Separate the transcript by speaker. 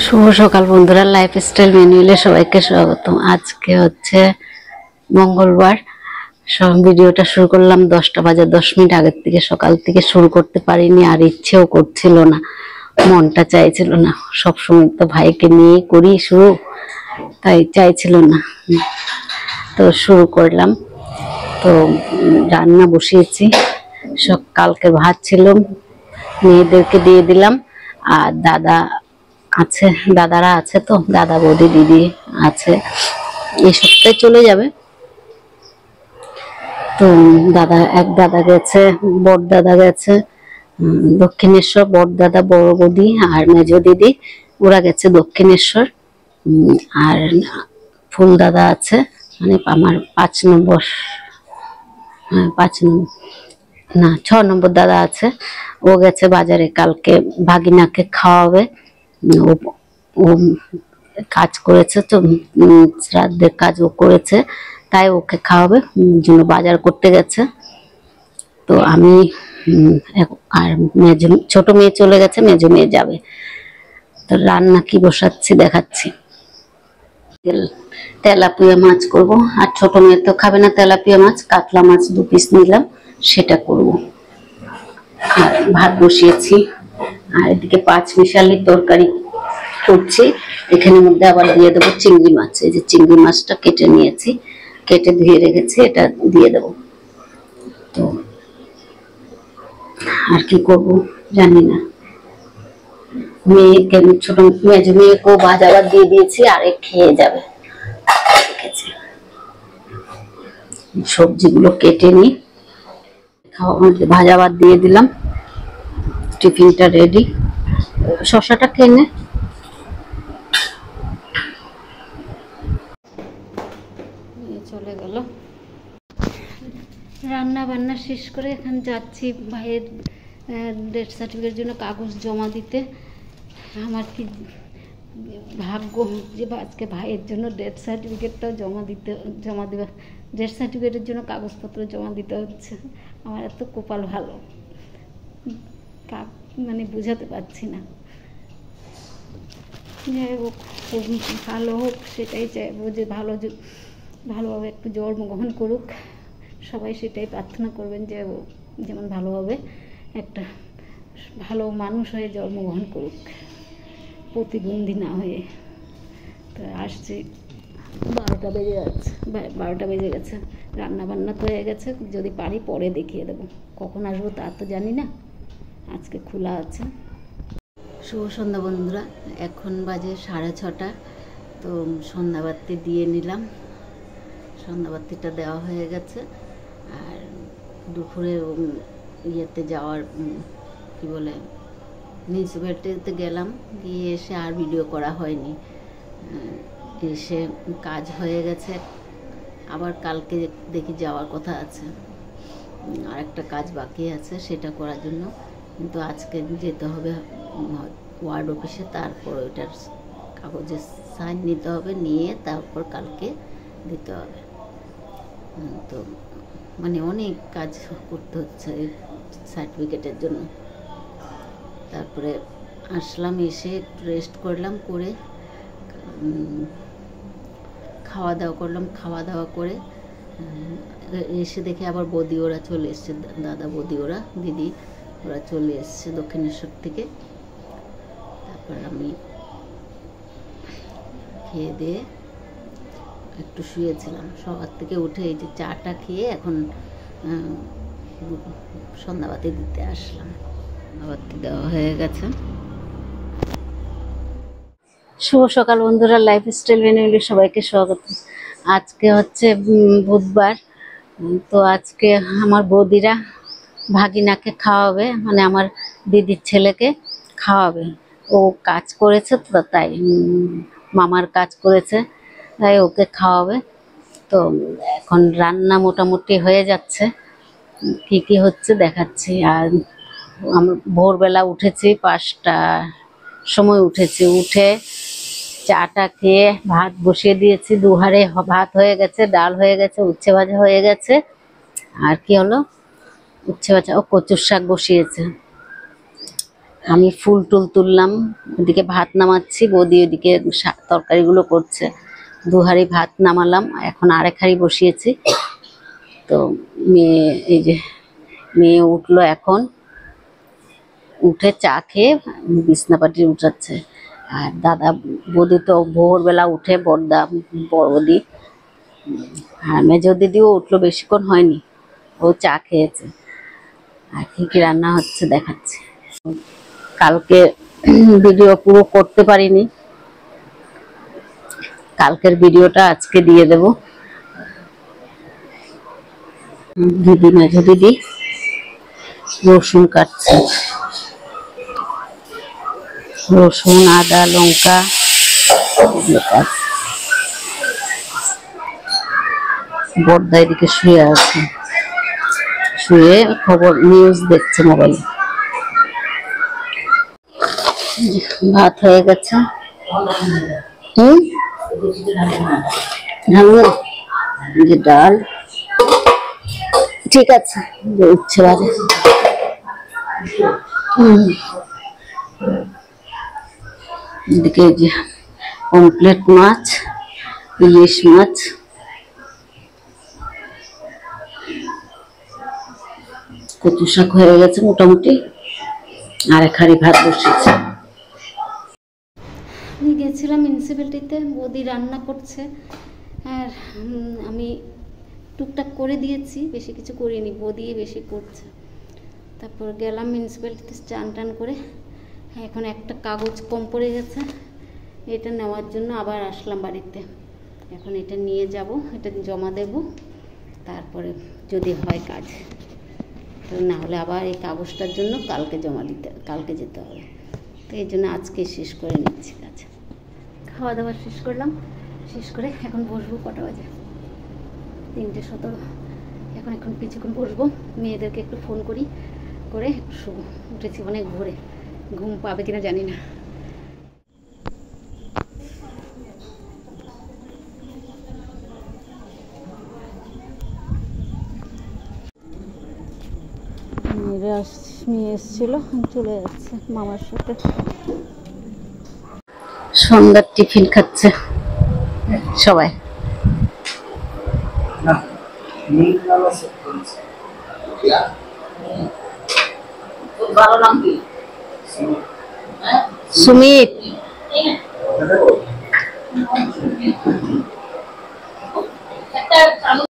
Speaker 1: শুভ সকাল বন্ধুরা, লাইফস্টাইল ম্যানুয়ালে সবাইকে স্বাগতম। আজকে হচ্ছে মঙ্গলবার। ভিডিওটা শুরু করলাম 10টা বাজে 10 মিনিট আগের থেকে। সকাল থেকে শুরু করতে পারিনি, আর ইচ্ছেও করছিল না, মনটা চাইছিল না। সবসময় তো ভাইকে নিয়ে করি শুরু, তাই চাইছিল না, তো শুরু করলাম। তো রান্না বসিয়েছি। কালকে ভাত ছিল, মেয়েদেরকে দিয়ে দিলাম। আর আছে, দাদারা আছে, তো দাদা বৌদি দিদি আছে, এই সপ্তাহে চলে যাবে। তো দাদা গেছে, বড় দাদা গেছে দক্ষিণেশ্বর, বড় দাদা বড় বৌদি আর মেজ দিদি ওরা গেছে দক্ষিণেশ্বর। আর ফুল দাদা আছে, মানে আমার 5 নম্বর, 6 নম্বর দাদা আছে, ও গেছে বাজারে। কালকে ভাগিনাকে খাওয়াবে, ও কাজ করেছে, তো শ্রাদ্ধের কাজ ও করেছে, তাই ওকে খাওয়াবে জন্য বাজার করতে গেছে। তো আমি আর ছোট মেয়ে চলে গেছে, মেজো মেয়ে যাবে। তো রান্না কি বসাচ্ছি দেখাচ্ছি। তেলাপিয়া মাছ করব, আর ছোট মেয়ে তো খাবে না তেলাপিয়া মাছ, কাতলা মাছ 2 পিস নিলাম, সেটা করব। আর ভাত বসিয়েছি, আর এদিকে 5 মিশালি তরকারি করছি। এখানের মধ্যে আবার দিয়ে দেবো চিংড়ি মাছ। এই যে চিংড়ি মাছটা কেটে নিয়েছি, কেটে ধুয়ে রেখেছি, এটা দিয়ে দেবো। তো আর কি করব জানি না। মেয়েকে, ছোট মেজো মেয়েকেও ভাজা ভাত দিয়ে দিয়েছি, আরে খেয়ে যাবে। সবজিগুলো কেটে নি, ভাজা ভাত দিয়ে দিলাম, টিফিনটা রেডি। শসাটা খেয়ে নে। চলে গেল। রান্না বান্না শেষ করে এখন যাচ্ছি ভাইয়ের ডেথ সার্টিফিকেটের জন্য কাগজ জমা দিতে। আমার কি ভাগ্য যে আজকে ভাইয়ের জন্য ডেথ সার্টিফিকেটটাও জমা দেওয়া, ডেথ সার্টিফিকেটের জন্য কাগজপত্র জমা দিতে হচ্ছে। আমার এত কপাল ভালো, মানে বোঝাতে পারছি না। যাই হোক, খুব ভালো হোক সেটাই চাইবো, যে ভালোভাবে একটু জন্মগ্রহণ করুক। সবাই সেটাই প্রার্থনা করবেন, যে ও যেমন ভালোভাবে একটা ভালো মানুষ হয়ে জন্মগ্রহণ করুক, প্রতিবন্ধী না হয়ে। তো আসছি, 12টা বেজে যাচ্ছে, 12টা বেজে গেছে। রান্না বান্না তো হয়ে গেছে, যদি পারি পরে দেখিয়ে দেবো। কখন আসবো তা তো জানি না, আজকে খোলা আছে। শুভ সন্ধ্যা বন্ধুরা, এখন বাজে 6:30। তো সন্ধ্যাবাতি দিয়ে নিলাম, সন্ধ্যাবাতিটা দেওয়া হয়ে গেছে। আর দুপুরে ইয়েতে যাওয়ার কি বলে, মিউনিসিপ্যালিটিতে গেলাম, গিয়ে এসে আর ভিডিও করা হয়নি। এসে কাজ হয়ে গেছে, আবার কালকে দেখি যাওয়ার কথা আছে, আর একটা কাজ বাকি আছে, সেটা করার জন্য। কিন্তু আজকে যেতে হবে ওয়ার্ড অফিসে, তারপর ওইটার কাগজে সাইন নিতে হবে, নিয়ে তারপর কালকে দিতে হবে। তো মানে অনেক কাজ করতে হচ্ছে এই সার্টিফিকেটের জন্য। তারপরে আসলাম, এসে একটু রেস্ট করলাম, করে খাওয়া দাওয়া করলাম। খাওয়া দাওয়া করে এসে দেখে আবার বৌদি ওরা চলে এসছে, দাদা বৌদি ওরা, দিদি ওরা চলে এসছে দক্ষিণেশ্বর থেকে। তারপর আমি খেয়ে দিয়ে একটু শুয়েছিলাম। সবার থেকে উঠে এই যে চাটা খেয়ে এখন সন্ধ্যাবাতি দিতে আসলাম। সন্ধ্যাবাতি দেওয়া হয়ে গেছে। শুভ সকাল বন্ধুরা, লাইফস্টাইল ম্যানুয়ালে সবাইকে স্বাগত। আজকে হচ্ছে বুধবার। তো আজকে আমার বৌদিরা ভাগিনাকে খাওয়াবে, মানে আমার দিদির ছেলেকে খাওয়াবে। ও কাজ করেছে, তো তাই মামার কাজ করেছে, তাই ওকে খাওয়াবে। তো এখন রান্না মোটামুটি হয়ে যাচ্ছে, কি কি হচ্ছে দেখাচ্ছি। আর আমি ভোরবেলা উঠেছি, 5টার সময় উঠেছি, উঠে চাটা খেয়ে ভাত বসিয়ে দিয়েছি। দুহারে ভাত হয়ে গেছে, ডাল হয়ে গেছে, উচ্ছে ভাজা হয়ে গেছে। আর কি হলো, উচ্ছে ভাজা ও কচুর শাক বসিয়েছে।
Speaker 2: আমি ফুল টুল তুললাম, ওদিকে ভাত নামাচ্ছি, বৌদি ওদিকে তরকারিগুলো করছে। 2 হাঁড়ি ভাত নামালাম, এখন আরেক হাঁড়ি বসিয়েছি। তো মেয়ে, এই যে মেয়ে উঠলো এখন, উঠে চা খেয়ে বিছনাপাটি উঠাচ্ছে। আর দাদা বৌদি তো ভোরবেলা উঠে, বড়দা বড়দি আর মেজো দিদিও উঠলো, বেশিক্ষণ হয়নি, ও চা খেয়েছে। আর কি কি রান্না হচ্ছে দেখাচ্ছি। কালকে ভিডিও পুরো করতে পারিনি, কালকের ভিডিওটা আজকে দিয়ে দেব। দিদি, মেজো দিদি রসুন কাটছে, রসুন, আদা, লঙ্কা। বড়দা এদিকে শুয়ে আছে, শুয়ে খবর নিউজ দেখছে মোবাইলে। ভাত হয়ে গেছে। ডাল ঠিক আছে, উঠছে বাজে। এদিকে যে পমফ্রেট মাছ, ইলিশ মাছ, কচু শাক হয়ে গেছে মোটামুটি। আর এক হাঁড়ি ভাত বসেছে।
Speaker 1: আমি গেছিলাম মিউনিসিপ্যালিটিতে, বৌদি রান্না করছে আর আমি টুকটাক করে দিয়েছি, বেশি কিছু করিনি, বৌদি বেশি করছে। তারপর গেলাম মিউনিসিপ্যালিটিতে, চান টান করে। এখন একটা কাগজ কম পড়ে গেছে, এটা নেওয়ার জন্য আবার আসলাম বাড়িতে। এখন এটা নিয়ে যাব, এটা জমা দেব, তারপরে যদি হয় কাজ, তো না হলে আবার এই কাগজটার জন্য কালকে যেতে হবে। তো এই জন্য আজকে শেষ করে নিচ্ছি কাজ। খাওয়া দাওয়া শেষ করলাম, শেষ করে এখন বসবো। কটা বাজে? 3:17। এখন কিছুক্ষণ বসবো, মেয়েদেরকে একটু ফোন করি, করে একটু শুবো। উঠেছি অনেক ভোরে, ঘুম পাবে কিনা জানি না। মেয়ে এসেছিল, চলে যাচ্ছে মামার সাথে।
Speaker 2: সন্ধ্যার টিফিন খাচ্ছে সবাই। সুমিত